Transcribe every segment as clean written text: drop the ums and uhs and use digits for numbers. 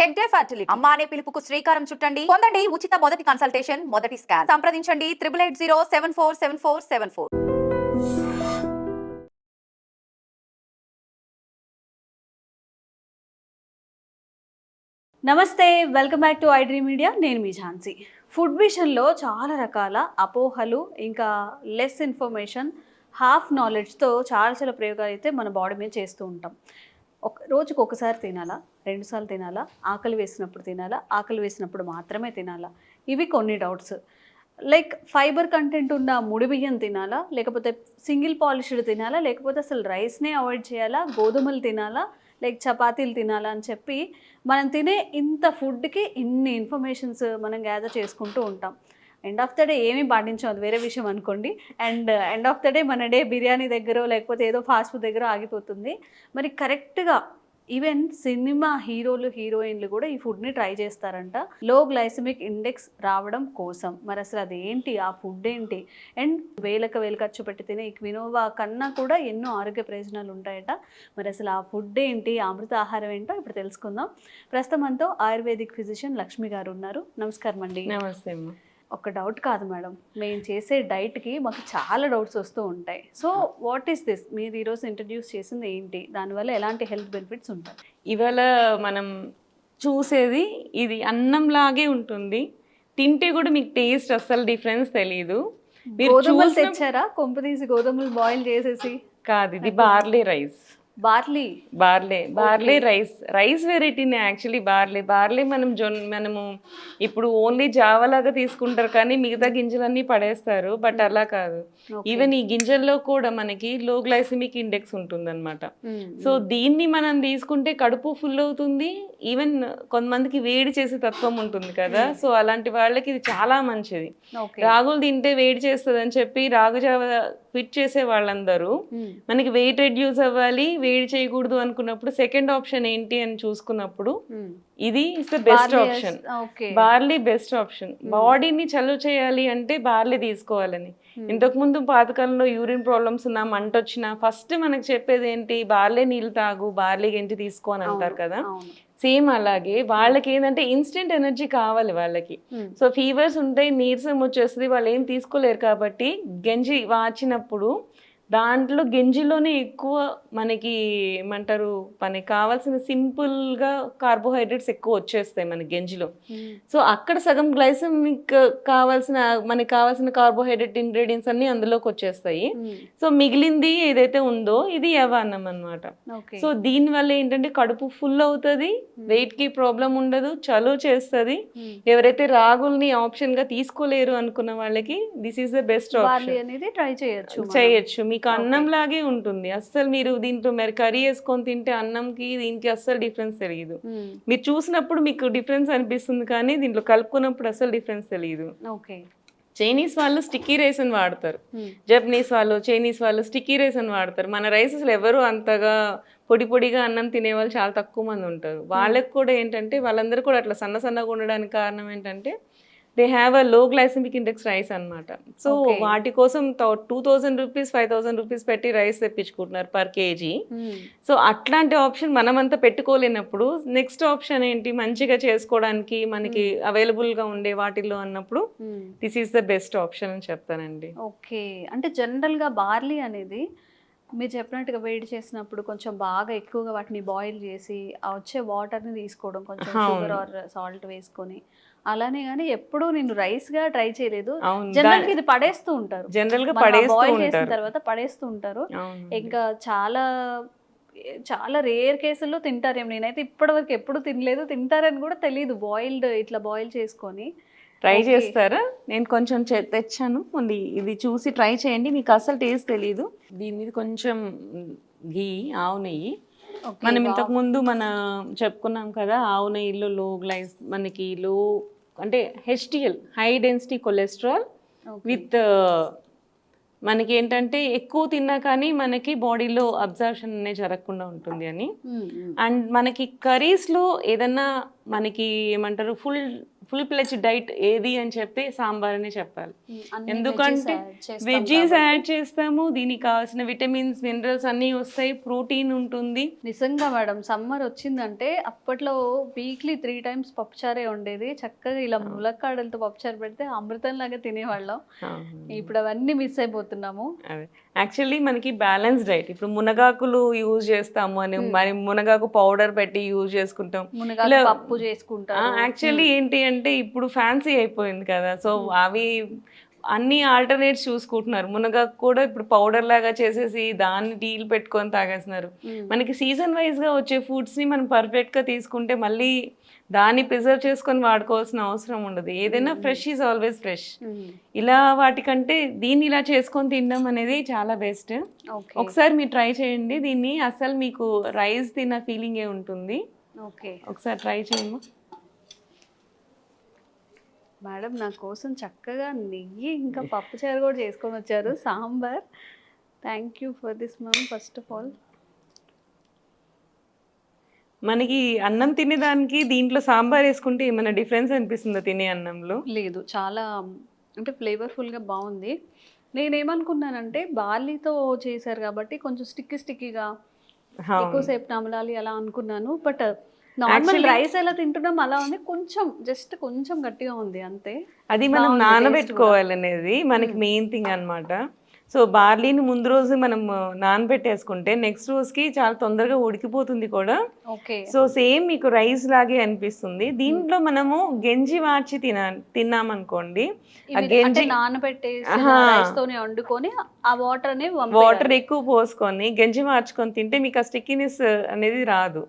Tech day fertility అమ్మ అనే పిలుపుకు శ్రీకారం చుట్టండి. పొందండి ఉచిత మొదటి కన్సల్టేషన్, మొదటి స్కాన్. సంప్రదించండి 8880747474. నమస్తే, welcome back to iDream media. నేను మీ ఝాన్సీ. ఫుడ్ విషయంలో చాలా రకాల అపోహలు, ఇంకా లెస్ ఇన్ఫర్మేషన్, హాఫ్ నాలెడ్జ్తో చాలా ప్రయోగాలు అయితే మన బాడీ మీద చేస్తూ ఉంటాం. రోజుకు ఒకసారి తినాలా, 2 సార్లు తినాలా, ఆకలి వేసినప్పుడు తినాలా, ఆకలి వేసినప్పుడు మాత్రమే తినాలా, ఇవి కొన్ని డౌట్స్. లైక్ ఫైబర్ కంటెంట్ ఉన్న ముడి బియ్యం తినాలా, లేకపోతే సింగిల్ పాలిష్డ్ తినాలా, లేకపోతే అసలు రైస్నే అవాయిడ్ చేయాలా, గోధుమలు తినాలా, లైక్ చపాతీలు తినాలా అని చెప్పి మనం తినే ఇంత ఫుడ్కి ఇన్ని ఇన్ఫర్మేషన్స్ మనం గ్యాదర్ చేసుకుంటూ ఉంటాం. ఎండ్ ఆఫ్ ద డే ఏమీ పాటించాం, అది వేరే విషయం అనుకోండి. And end of the day మన డే బిర్యానీ దగ్గర లేకపోతే ఏదో ఫాస్ట్ ఫుడ్ దగ్గర ఆగిపోతుంది. మరి కరెక్ట్గా ఈవెన్ సినిమా హీరోలు, హీరోయిన్లు కూడా ఈ ఫుడ్ని ట్రై చేస్తారంట లో గ్లైసమిక్ ఇండెక్స్ రావడం కోసం. మరి అసలు అదేంటి, ఆ ఫుడ్ ఏంటి? అండ్ వేలు ఖర్చు పెట్టి తినే ఈ క్వినోవా కన్నా కూడా ఎన్నో ఆరోగ్య ప్రయోజనాలు ఉంటాయట. మరి అసలు ఆ ఫుడ్ ఏంటి, అమృత ఆహారం ఏంటో ఇప్పుడు తెలుసుకుందాం. ప్రస్తుతం మనతో ఆయుర్వేదిక్ ఫిజిషియన్ లక్ష్మి గారు ఉన్నారు. నమస్కారం అండి. నమస్తే అమ్మ. ఒక డౌట్ కాదు మేడం, మేము చేసే డైట్కి మాకు చాలా డౌట్స్ వస్తూ ఉంటాయి. సో వాట్ ఈస్ దిస్, మీరు ఈరోజు ఇంట్రడ్యూస్ చేసింది ఏంటి, దానివల్ల ఎలాంటి హెల్త్ బెనిఫిట్స్ ఉంటాయి? ఇవాళ మనం చూసేది ఇది అన్నంలాగే ఉంటుంది, తింటే కూడా మీకు టేస్ట్ అస్సలు డిఫరెన్స్ తెలియదు. గోధుమలు తెచ్చారా కొంపదీసి, గోధుమలు బాయిల్ చేసేసి? కాదు, ఇది బార్లీ రైస్. బార్లీ రైస్ వెరైటీనే యాక్చువల్లీ. బార్లీ మనము ఇప్పుడు ఓన్లీ జావలాగా తీసుకుంటారు కానీ మిగతా గింజలన్నీ పడేస్తారు. బట్ అలా కాదు, ఈవెన్ ఈ గింజల్లో కూడా మనకి లో గ్లైసెమిక్ ఇండెక్స్ ఉంటుందన్నమాట. సో దీన్ని మనం తీసుకుంటే కడుపు ఫుల్ అవుతుంది. ఈవెన్ కొంతమందికి వేడి చేసే తత్వం ఉంటుంది కదా, సో అలాంటి వాళ్ళకి ఇది చాలా మంచిది. రాగులు తింటే వేడి చేస్తుంది అని చెప్పి రాగు జావ క్విట్ చేసే వాళ్ళందరూ మనకి వెయిట్ రెడ్యూస్ అవ్వాలి, వేడి చేయకూడదు అనుకున్నప్పుడు సెకండ్ ఆప్షన్ ఏంటి అని చూసుకున్నప్పుడు ఇది is the best option. Barley best option. బాడీని చలువ చేయాలి అంటే బార్లీ తీసుకోవాలని. ఇంతకు ముందు పాతకాలంలో యూరిన్ ప్రాబ్లమ్స్ ఉన్నా, మంట వచ్చినా ఫస్ట్ మనకు చెప్పేది ఏంటి, బార్లీ నీళ్ళు తాగు, బార్లీ గంజి తీసుకో అని అంటారు కదా. సేమ్ అలాగే వాళ్ళకి ఏంటంటే ఇన్స్టెంట్ ఎనర్జీ కావాలి వాళ్ళకి. సో ఫీవర్స్ ఉంటాయి, నీరసం వచ్చేస్తుంది, వాళ్ళు ఏం తీసుకోలేరు కాబట్టి గంజి వాచినప్పుడు దాంట్లో గంజిలోనే ఎక్కువ మనకి ఏమంటారు, మనకి కావాల్సిన సింపుల్గా కార్బోహైడ్రేట్స్ ఎక్కువ వచ్చేస్తాయి మన గంజిలో. సో అక్కడ సగం గ్లైసెమిక్ మనకి కావాల్సిన కార్బోహైడ్రేట్ ఇంగ్రీడియంట్స్ అన్ని అందులోకి వచ్చేస్తాయి. సో మిగిలింది ఏదైతే ఉందో ఇది యవ్వన్నం అనమాట. సో దీనివల్ల ఏంటంటే కడుపు ఫుల్ అవుతుంది, వెయిట్ కి ప్రాబ్లం ఉండదు, చలువ చేస్తుంది. ఎవరైతే రాగుల్ని ఆప్షన్ గా తీసుకోలేరు అనుకున్న వాళ్ళకి this is the best option. చేయొచ్చు. మీకు అన్నం లాగే ఉంటుంది, అస్సలు మీరు దీంట్లో మరి కర్రీ వేసుకొని తింటే అన్నంకి దీనికి అస్సలు డిఫరెన్స్ తెలియదు. మీరు చూసినప్పుడు మీకు డిఫరెన్స్ అనిపిస్తుంది కానీ దీంట్లో కలుపుకున్నప్పుడు అస్సలు డిఫరెన్స్ తెలియదు. చైనీస్ వాళ్ళు స్టిక్కీ రైస్ అని వాడతారు, జపనీస్ వాళ్ళు, చైనీస్ వాళ్ళు స్టిక్కీ రైస్ అని వాడతారు. మన రైస్ అసలు ఎవరు అంతగా పొడిగా అన్నం తినేవాళ్ళు చాలా తక్కువ మంది ఉంటారు. వాళ్ళకి కూడా ఏంటంటే వాళ్ళందరూ కూడా అట్లా సన్నగా ఉండడానికి కారణం ఏంటంటే దే హ్యావ్ అ లో గ్లైసెమిక్ ఇండెక్స్ రైస్ అనమాట. సో వాటి కోసం 2000 రూపీస్ 5000 రూపీస్ పెట్టి రైస్ తెప్పించుకుంటున్నారు పర్ కేజీ. సో అట్లాంటి ఆప్షన్ మనమంతా పెట్టుకోలేనప్పుడు నెక్స్ట్ ఆప్షన్ ఏంటి, మంచిగా చేసుకోవడానికి మనకి అవైలబుల్గా ఉండే వాటిల్లో అన్నప్పుడు this is the best option అని చెప్తానండి. ఓకే, అంటే జనరల్గా బార్లీ అనేది మీరు చెప్పినట్టుగా వేడి చేసినప్పుడు కొంచెం బాగా ఎక్కువగా వాటిని బాయిల్ చేసి ఆ వచ్చే వాటర్ని తీసుకోవడం, కొంచెం షుగర్ ఆర్ సాల్ట్ వేసుకొని, అలానే కానీ ఎప్పుడు నేను రైస్ గా ట్రై చేయలేదు. జనరల్ ఇది పడేస్తూ ఉంటారు, బాయిల్ చేసిన తర్వాత పడేస్తూ ఉంటారు. ఇంకా చాలా రేర్ కేసుల్లో తింటారేమో, నేనైతే ఇప్పటివరకు ఎప్పుడు తినలేదు, తింటారని కూడా తెలియదు. ఇట్లా బాయిల్ చేసుకొని ట్రై చేస్తారా? నేను కొంచెం తెచ్చాను, మళ్ళీ ఇది చూసి ట్రై చేయండి, మీకు అసలు టేస్ట్ తెలియదు. దీని మీద కొంచెం ఘీ, ఆవు నెయ్యి. మనం ఇంతకుముందు చెప్పుకున్నాం కదా, ఆవు నెయ్యిలో మనకి లో అంటే HDL, high density cholesterol with మనకి ఏంటంటే ఎక్కువ తిన్నా కానీ మనకి బాడీలో అబ్జర్ప్షన్ అనేది జరగకుండా ఉంటుంది అని. అండ్ మనకి కర్రీస్లో ఏదన్నా మనకి ఏమంటారు ఫుల్ ప్లెజ్ డైట్ ఏది అని చెప్తే సాంబార్ అనే చెప్పాలి. ఎందుకంటే వెజ్జీస్ యాడ్ చేస్తాము, దీనికి కావాల్సిన విటమిన్స్ మినరల్స్ అన్నీ వస్తాయి, ప్రోటీన్ ఉంటుంది. నిజంగా మేడం సమ్మర్ వచ్చిందంటే అప్పట్లో వీక్లీ 3 times పప్పుచారే ఉండేది. చక్కగా ఇలా ములక్కాడలతో పప్పుచారు పెడితే అమృతం లాగా తినేవాళ్ళం. ఇప్పుడు అవన్నీ మిస్ అయిపోతున్నాము. అదే యాక్చువల్లీ మనకి బ్యాలెన్స్ డైట్. ఇప్పుడు మునగాకులు యూజ్ చేస్తాము అని మరి మునగాకు పౌడర్ పెట్టి యూజ్ చేసుకుంటాం, మునగాకు పప్పు చేసుకుంటాం. యాక్చువల్లీ ఏంటి అంటే ఇప్పుడు ఫ్యాన్సీ అయిపోయింది కదా, సో అవి అన్ని ఆల్టర్నేట్స్ చూసుకుంటున్నారు. మునగాకు కూడా ఇప్పుడు పౌడర్ లాగా చేసేసి దాన్ని టీలు పెట్టుకొని తాగేస్తున్నారు. మనకి సీజన్ వైజ్గా వచ్చే ఫుడ్స్ని మనం పర్ఫెక్ట్గా తీసుకుంటే మళ్ళీ దాన్ని ప్రిజర్వ్ చేసుకొని వాడుకోవాల్సిన అవసరం ఉండదు. ఏదైనా ఫ్రెష్ ఈజ్ ఆల్వేస్ ఫ్రెష్. ఇలా వాటికంటే దీన్ని ఇలా చేసుకొని తినడం అనేది చాలా బెస్ట్. ఒకసారి మీరు ట్రై చేయండి దీన్ని, అసలు మీకు రైస్ తిన్న ఫీలింగే ఉంటుంది. ఒకసారి ట్రై చేయమ్మా. మేడం నా కోసం చక్కగా నెయ్యి ఇంకా పప్పుచారు కూడా చేసుకొని వచ్చారు, sambar. Thank you for this ma'am. First of all మనకి అన్నం తినేదానికి దీంట్లో సాంబార్ వేసుకుంటే ఏమైనా డిఫరెన్స్ అనిపిస్తుందా తినే అన్నంలో? లేదు, చాలా అంటే ఫ్లేవర్ఫుల్గా బాగుంది. నేనేమనుకున్నానంటే బార్లీతో చేశారు కాబట్టి కొంచెం స్టిక్కీగా ఎక్కువసేపు నమలాలి అలా అనుకున్నాను. బట్ నార్మల్ రైస్ ఎలా తింటున్నాం అలా ఉంది, కొంచెం గట్టిగా ఉంది అంతే. అది మనం నానబెట్టుకోవాలనేది మనకి మెయిన్ థింగ్ అన్నమాట. సో బార్లీని ముందు రోజు మనం నానబెట్టేసుకుంటే నెక్స్ట్ రోజుకి చాలా తొందరగా ఉడికిపోతుంది కూడా. సో సేమ్ మీకు రైస్ లాగే అనిపిస్తుంది. దీంట్లో మనము గంజి వార్చి తిన్నామనుకోండి, ఆ గంజి వండుకొని ఆ వాటర్ ఎక్కువ పోసుకొని గంజి మార్చుకొని తింటే మీకు ఆ స్టిక్కీనెస్ అనేది రాదు.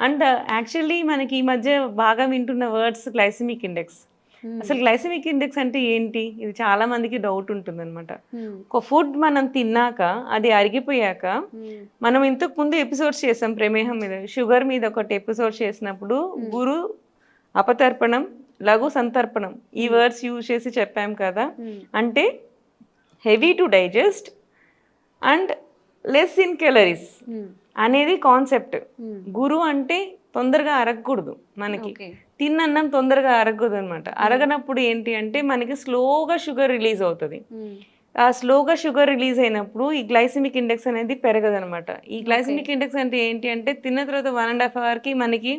అండ్ యాక్చువల్లీ మనకి ఈ మధ్య బాగా వింటున్న వర్డ్స్ గ్లైసెమిక్ ఇండెక్స్. అసలు గ్లైసెమిక్ ఇండెక్స్ అంటే ఏంటి, ఇది చాలా మందికి డౌట్ ఉంటుంది అనమాట. ఒక ఫుడ్ మనం తిన్నాక అది అరిగిపోయాక, మనం ఇంతకు ముందు ఎపిసోడ్స్ చేసాం ప్రమేహం మీద, షుగర్ మీద ఒకటి ఎపిసోడ్ చేసినప్పుడు గురు అపతర్పణం లఘు సంతర్పణం ఈ వర్డ్స్ యూజ్ చేసి చెప్పాం కదా. అంటే heavy to digest and less in calories అనేది కాన్సెప్ట్. గురు అంటే తొందరగా అరగకూడదు, మనకి తిన్నన్నం తొందరగా అరగదు అనమాట. అరగనప్పుడు ఏంటి అంటే మనకి స్లోగా షుగర్ రిలీజ్ అవుతుంది. ఆ స్లోగా షుగర్ రిలీజ్ అయినప్పుడు ఈ గ్లైసెమిక్ ఇండెక్స్ అనేది పెరగదు అనమాట. ఈ గ్లైసెమిక్ ఇండెక్స్ అంటే ఏంటి అంటే తిన్న తర్వాత 1.5 hourకి మనకి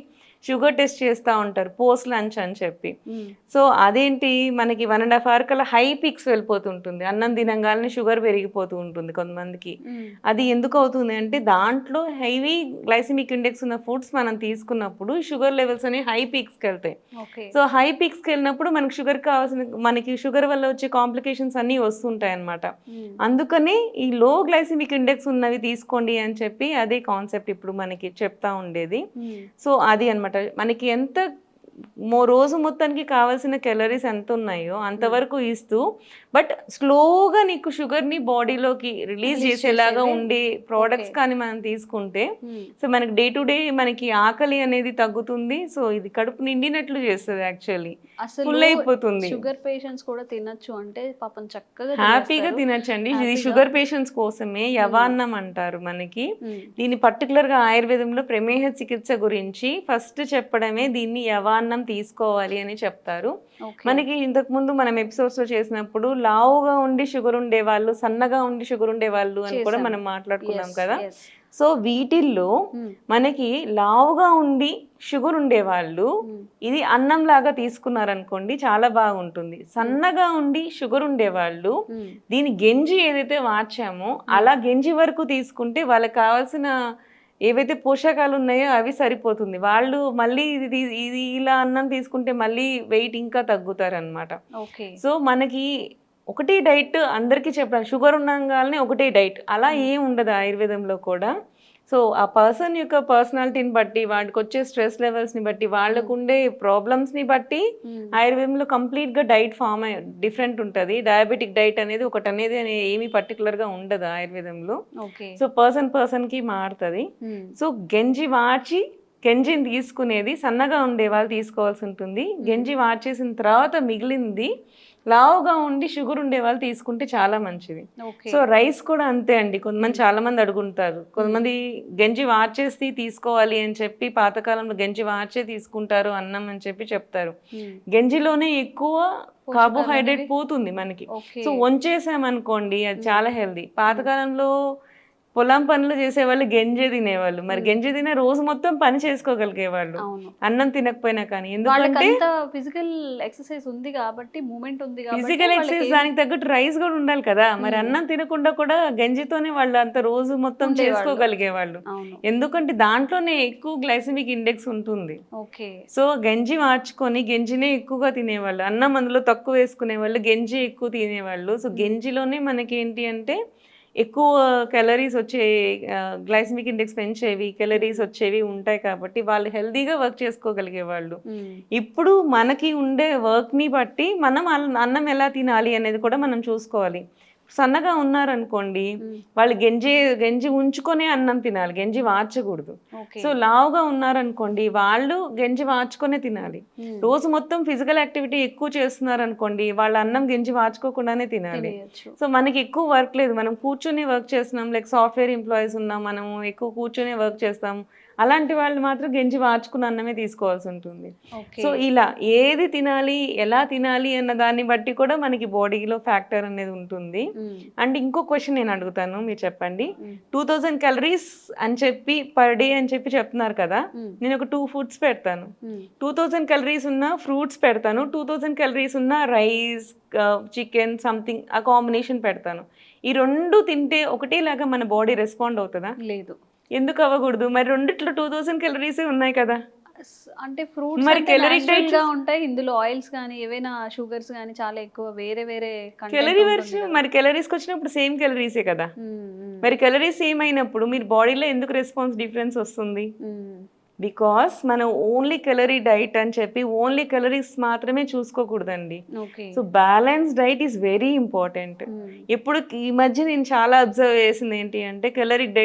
షుగర్ టెస్ట్ చేస్తూ ఉంటారు పోస్ట్ లంచ్ అని చెప్పి. సో అదేంటి మనకి 1.5 hour కల్లా హై పీక్స్ వెళ్ళిపోతుంటుంది, అన్నం తినంగానే షుగర్ పెరిగిపోతూ ఉంటుంది కొంతమందికి. అది ఎందుకు అవుతుంది అంటే దాంట్లో హెవీ గ్లైసెమిక్ ఇండెక్స్ ఉన్న ఫుడ్స్ మనం తీసుకున్నప్పుడు షుగర్ లెవెల్స్ అనేవి హై పీక్స్కి వెళ్తాయి. సో హై పీక్స్కి వెళ్ళినప్పుడు మనకి షుగర్ కావాల్సిన మనకి షుగర్ వల్ల వచ్చే కాంప్లికేషన్స్ అన్నీ వస్తుంటాయి అన్నమాట. అందుకని ఈ లో గ్లైసెమిక్ ఇండెక్స్ ఉన్నవి తీసుకోండి అని చెప్పి అదే కాన్సెప్ట్ ఇప్పుడు మనకి చెప్తా ఉండేది. సో అది అన్నమాట. మనకి ఎంత రోజు మొత్తానికి కావాల్సిన క్యాలరీస్ ఎంత ఉన్నాయో అంతవరకు ఇస్తూ, బట్ స్లోగా నీకు షుగర్ని బాడీలోకి రిలీజ్ చేసేలాగా ఉండే ప్రోడక్ట్స్ కానీ మనం తీసుకుంటే సో మనకి డే టు డే మనకి ఆకలి అనేది తగ్గుతుంది. సో ఇది కడుపు నిండినట్లు చేస్తుంది, యాక్చువల్లీ ఫుల్ అయిపోతుంది. షుగర్ పేషెంట్స్ కూడా తినొచ్చు అంటే పాపం చక్కగా హ్యాపీగా తినచ్చండి. ఇది షుగర్ పేషెంట్స్ కోసమే యవాన్నం అంటారు మనకి. దీన్ని పర్టికులర్ గా ఆయుర్వేదంలో ప్రమేహ చికిత్స గురించి ఫస్ట్ చెప్పడమే దీన్ని యవాన్నం తీసుకోవాలి అని చెప్తారు. మనకి ఇంతకు ముందు మనం ఎపిసోడ్స్ లో చేసినప్పుడు లావుగా ఉండి షుగర్ ఉండే వాళ్ళు, సన్నగా ఉండి షుగర్ ఉండే వాళ్ళు అని కూడా మనం మాట్లాడుకున్నాం కదా. సో వీటిల్లో మనకి లావుగా ఉండి షుగర్ ఉండేవాళ్ళు ఇది అన్నం లాగా తీసుకున్నారనుకోండి చాలా బాగుంటుంది. సన్నగా ఉండి షుగర్ ఉండేవాళ్ళు దీని గంజి ఏదైతే వార్చామో అలా గంజి వరకు తీసుకుంటే వాళ్ళకి కావాల్సిన ఏవైతే పోషకాలు ఉన్నాయో అవి సరిపోతుంది. వాళ్ళు మళ్ళీ ఇది ఇలా అన్నం తీసుకుంటే మళ్ళీ వెయిట్ ఇంకా తగ్గుతారనమాట. సో మనకి ఒకటే డైట్ అందరికీ చెప్పాలి, షుగర్ ఉండగానే ఒకటే డైట్ అలా ఏం ఉండదు ఆయుర్వేదంలో కూడా. సో ఆ పర్సన్ యొక్క పర్సనాలిటీని బట్టి, వాడికి వచ్చే స్ట్రెస్ లెవెల్స్ని బట్టి, వాళ్ళకు ఉండే ప్రాబ్లమ్స్ని బట్టి ఆయుర్వేదంలో కంప్లీట్గా డైట్ ఫామ్ డిఫరెంట్ ఉంటుంది. డయాబెటిక్ డైట్ అనేది ఒకటి అనేది ఏమీ పర్టికులర్గా ఉండదు ఆయుర్వేదంలో. సో పర్సన్కి మారుతుంది. సో గంజి మార్చి గంజిని తీసుకునేది సన్నగా ఉండే వాళ్ళు తీసుకోవాల్సి ఉంటుంది. గంజి వార్చేసిన తర్వాత మిగిలింది లావుగా ఉండి షుగర్ ఉండే వాళ్ళు తీసుకుంటే చాలా మంచిది. ఓకే. సో రైస్ కూడా అంతే అండి. కొంతమంది చాలా మంది అడుగుంటారు, కొంతమంది గంజి వార్చేసి తీసుకోవాలి అని చెప్పి పాతకాలంలో గంజి వార్చే తీసుకుంటారు అన్నం అని చెప్పి చెప్తారు. గంజిలోనే ఎక్కువ కార్బోహైడ్రేట్ పోతుంది మనకి. ఓకే. సో వంచేసామనుకోండి అది చాలా హెల్దీ. పాతకాలంలో పొలం పనులు చేసేవాళ్ళు గంజి తినేవాళ్ళు. మరి గంజి తినే రోజు మొత్తం పని చేసుకోగలిగేవాళ్ళు అవును. అన్నం తినకపోయినా కానీ. వాళ్ళకి ఎందుకంటే అంత ఫిజికల్ ఎక్సర్సైజ్ ఉంది కాబట్టి, మూమెంట్ ఉంది కాబట్టి ఫిజికల్ ఎక్సర్సైజ్ దానికి తగ్గట్టు రైస్ కూడా ఉండాలి కదా. మరి అన్నం తినకుండా కూడా గంజితోనే వాళ్ళు అంత రోజు మొత్తం చేసుకోగలిగేవాళ్ళు. అవును. ఎందుకంటే దాంట్లోనే ఎక్కువ గ్లైసెమిక్ ఇండెక్స్ ఉంటుంది. ఓకే. సో గంజి మార్చుకొని గంజినే ఎక్కువగా తినేవాళ్ళు, అన్నం అందులో తక్కువ వేసుకునేవాళ్ళు, గంజి ఎక్కువ తినేవాళ్ళు. సో గంజిలోనే మనకి ఏంటి అంటే ఎక్కువ క్యాలరీస్ వచ్చే, గ్లైసెమిక్ ఇండెక్స్ పెంచేవి, క్యాలరీస్ వచ్చేవి ఉంటాయి కాబట్టి వాళ్ళు హెల్దీగా వర్క్ చేసుకోగలిగేవాళ్ళు. ఇప్పుడు మనకి ఉండే వర్క్ని బట్టి మనం అన్నం ఎలా తినాలి అనేది కూడా మనం చూసుకోవాలి. సన్నగా ఉన్నారనుకోండి వాళ్ళు గంజి ఉంచుకొనే అన్నం తినాలి, గంజి వార్చకూడదు. సో లావుగా ఉన్నారనుకోండి వాళ్ళు గంజి వార్చుకొనే తినాలి. రోజు మొత్తం ఫిజికల్ యాక్టివిటీ ఎక్కువ చేస్తున్నారు అనుకోండి వాళ్ళు అన్నం గంజి వార్చుకోకుండానే తినాలి. సో మనకి ఎక్కువ వర్క్ లేదు, మనం కూర్చొని వర్క్ చేస్తున్నాం, లైక్ సాఫ్ట్వేర్ ఎంప్లాయీస్ ఉన్నాం, మనము ఎక్కువ కూర్చొని వర్క్ చేస్తాం, అలాంటి వాళ్ళు మాత్రం గంజి వార్చుకున్న అన్నమే తీసుకోవాల్సి ఉంటుంది. సో ఇలా ఏది తినాలి, ఎలా తినాలి అన్న దాన్ని బట్టి కూడా మనకి బాడీలో ఫ్యాక్టర్ అనేది ఉంటుంది. అండ్ ఇంకో క్వశ్చన్ నేను అడుగుతాను, మీరు చెప్పండి. 2000 క్యాలరీస్ అని చెప్పి పర్ డే అని చెప్పి చెప్తున్నారు కదా, నేను ఒక 2 ఫుడ్స్ పెడతాను. 2000 క్యాలరీస్ ఉన్న ఫ్రూట్స్ పెడతాను, 2000 క్యాలరీస్ ఉన్న రైస్, చికెన్ సంథింగ్ ఆ కాంబినేషన్ పెడతాను. ఈ రెండు తింటే ఒకటేలాగా మన బాడీ రెస్పాండ్ అవుతుందా? లేదు. ఎందుకు అవ్వకూడదు? మరి రెండిట్లో 2000 క్యాలరీస్ ఉన్నాయి కదా. అంటే ఫ్రూట్స్ మరి caloric diet గా ఉంటాయి, ఇందులో ఆయిల్స్ కానీ ఏవైనా షుగర్స్ కానీ చాలా ఎక్కువ వేరే వేరే క్యాలరీ వర్షన్, మరి క్యాలరీస్కి వచ్చినప్పుడు సేమ్ క్యాలరీసే కదా. మరి క్యాలరీస్ సేమ్ అయినప్పుడు మీరు బాడీలో ఎందుకు రెస్పాన్స్ డిఫరెన్స్ వస్తుంది? బికాస్ మనం ఓన్లీ క్యాలరీ డైట్ అని చెప్పి ఓన్లీ క్యాలరీస్ మాత్రమే చూసుకోకూడదండి. So balance diet is very important. ఎప్పుడు ఈ మధ్య నేను చాలా అబ్జర్వ్ చేసింది ఏంటి అంటే క్యాలరిక్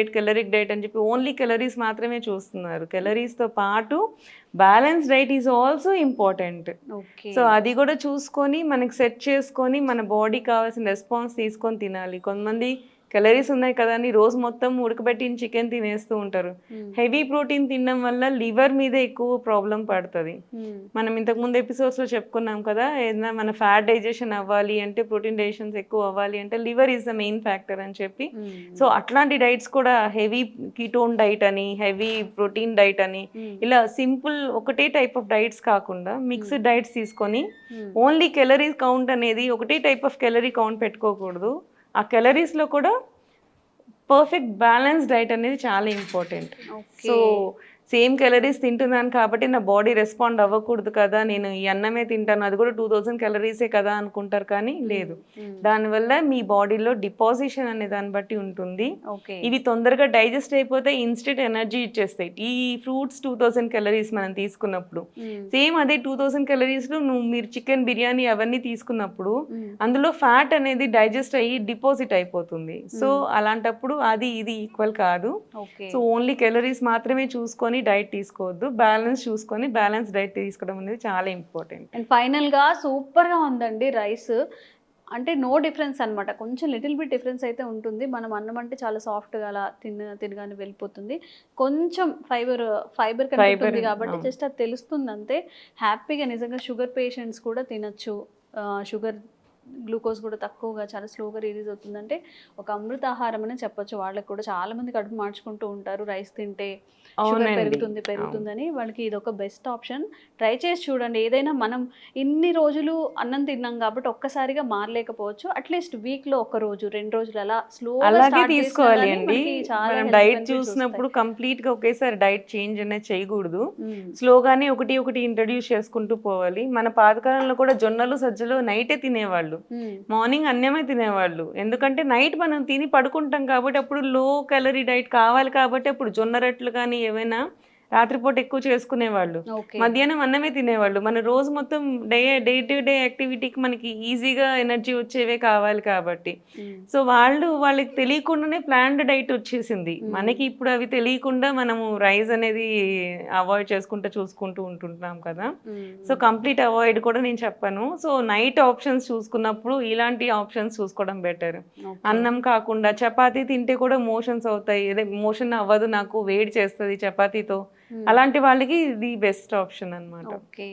డైట్ అని చెప్పి ఓన్లీ క్యాలరీస్ మాత్రమే చూస్తున్నారు. క్యాలరీస్తో పాటు balance diet is also important. So అది కూడా చూసుకొని మనకి సెట్ చేసుకొని మన బాడీకి కావాల్సిన రెస్పాన్స్ తీసుకొని తినాలి. కొంతమంది క్యాలరీస్ ఉన్నాయి కదా అని రోజు మొత్తం ఉడకబెట్టిన చికెన్ తినేస్తూ ఉంటారు. హెవీ ప్రోటీన్ తినడం వల్ల లివర్ మీద ఎక్కువ ప్రాబ్లం పడుతుంది. మనం ఇంతకుముందు ఎపిసోడ్స్లో చెప్పుకున్నాం కదా, ఏదైనా మన ఫ్యాట్ డైజెషన్ అవ్వాలి అంటే, ప్రోటీన్ డైజెషన్స్ ఎక్కువ అవ్వాలి అంటే liver is the main factor అని చెప్పి. సో అట్లాంటి డైట్స్ కూడా హెవీ కీటోన్ డైట్ అని, హెవీ ప్రోటీన్ డైట్ అని, ఇలా సింపుల్ ఒకటే టైప్ ఆఫ్ డైట్స్ కాకుండా మిక్స్డ్ డైట్స్ తీసుకొని ఓన్లీ క్యాలరీ కౌంట్ అనేది ఒకటే టైప్ ఆఫ్ క్యాలరీ కౌంట్ పెట్టుకోకూడదు. ఆ క్యాలరీస్లో కూడా పర్ఫెక్ట్ బ్యాలెన్స్ డైట్ అనేది చాలా ఇంపార్టెంట్. సో సేమ్ క్యాలరీస్ తింటున్నాను కాబట్టి నా బాడీ రెస్పాండ్ అవ్వకూడదు కదా, నేను ఈ అన్నమే తింటాను అది కూడా 2000 క్యాలరీసే కదా అనుకుంటారు, కానీ లేదు. దానివల్ల మీ బాడీలో డిపాజిషన్ అనే దాన్ని బట్టి ఉంటుంది. ఇవి తొందరగా డైజెస్ట్ అయిపోతే ఇన్స్టెంట్ ఎనర్జీ ఇచ్చేస్తాయి. ఈ ఫ్రూట్స్ 2000 క్యాలరీస్ మనం తీసుకున్నప్పుడు సేమ్ అదే 2000 క్యాలరీస్లో మీరు చికెన్ బిర్యానీ అవన్నీ తీసుకున్నప్పుడు అందులో ఫ్యాట్ అనేది డైజెస్ట్ అయ్యి డిపాజిట్ అయిపోతుంది. సో అలాంటప్పుడు అది ఇది ఈక్వల్ కాదు. సో ఓన్లీ క్యాలరీస్ మాత్రమే చూసుకొని డైట్ తీసుకోవద్దు, బ్యాలెన్స్ చూసుకొని బ్యాలెన్స్ డైట్ తీసుకోవడం అనేది చాలా ఇంపార్టెంట్. అండ్ ఫైనల్గా సూపర్గా ఉందండి రైస్. అంటే నో డిఫరెన్స్ అనమాట, కొంచెం లిటిల్ బిట్ డిఫరెన్స్ అయితే ఉంటుంది. మనం అన్నం అంటే చాలా సాఫ్ట్గా అలా తినగానే వెళ్ళిపోతుంది. కొంచెం ఫైబర్ కంటెంట్ ఉంది కాబట్టి జస్ట్ అది తెలుస్తుంది అంతే. హ్యాపీగా నిజంగా షుగర్ పేషెంట్స్ కూడా తినచ్చు. షుగర్ గ్లూకోజ్ కూడా తక్కువగా చాలా స్లోగా రిలీజ్ అవుతుందంటే ఒక అమృత ఆహారం అని చెప్పొచ్చు. వాళ్ళకి కూడా చాలా మంది కడుపు మార్చుకుంటూ ఉంటారు రైస్ తింటే, షుగర్ పెరుగుతుందని. వాళ్ళకి ఇది ఒక బెస్ట్ ఆప్షన్. ట్రై చేసి చూడండి. ఏదైనా మనం ఇన్ని రోజులు అన్నం తిన్నాం కాబట్టి ఒక్కసారిగా మారలేకపోవచ్చు, అట్లీస్ట్ వీక్లో 1 రోజు 2 రోజులు అలా అలాగే తీసుకోవాలి అండి. మనం డైట్ చూసినప్పుడు కంప్లీట్ గా ఒకేసారి డైట్ చేంజ్ అనేది చేయకూడదు. స్లోగానే ఒకటి ఇంట్రడ్యూస్ చేసుకుంటూ పోవాలి. మన పాతకాలంలో కూడా జొన్నలు సజ్జలు నైటే తినేవాళ్ళు, మార్నింగ్ అన్నమే తినేవాళ్ళు. ఎందుకంటే నైట్ మనం తిని పడుకుంటాం కాబట్టి అప్పుడు లో క్యాలరీ డైట్ కావాలి కాబట్టి అప్పుడు జొన్న రొట్టెలు కానీ ఏమైనా రాత్రిపూట ఎక్కువ చేసుకునేవాళ్ళు, ఓకే. మధ్యాహ్నం అన్నమే తినేవాళ్ళు. మన రోజు మొత్తం డే టు డే యాక్టివిటీకి మనకి ఈజీగా ఎనర్జీ వచ్చేవే కావాలి కాబట్టి. సో వాళ్ళకి తెలియకుండానే ప్లాన్డ్ డైట్ వచ్చేసింది. మనకి ఇప్పుడు అవి తెలియకుండా మనము రైస్ అనేది అవాయిడ్ చూసుకుంటూ ఉంటుంటున్నాం కదా. సో కంప్లీట్ అవాయిడ్ కూడా నేను చెప్పను. సో నైట్ ఆప్షన్స్ చూసుకున్నప్పుడు ఇలాంటి ఆప్షన్స్ చూసుకోవడం బెటర్. అన్నం కాకుండా చపాతీ తింటే కూడా మోషన్స్ అవుతాయి, అదే మోషన్ అవ్వదు, నాకు వేడి చేస్తుంది చపాతీతో, అలాంటి వాళ్ళకి ఇది బెస్ట్ ఆప్షన్ అన్నమాట. ఓకే,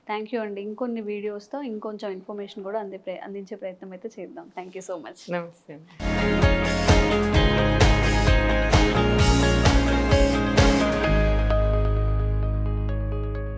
థ్యాంక్ యూ అండి. ఇంకొన్ని వీడియోస్తో ఇంకొంచెం ఇన్ఫర్మేషన్ కూడా అందించే ప్రయత్నం అయితే చేద్దాం. Thank you so much. నమస్తే.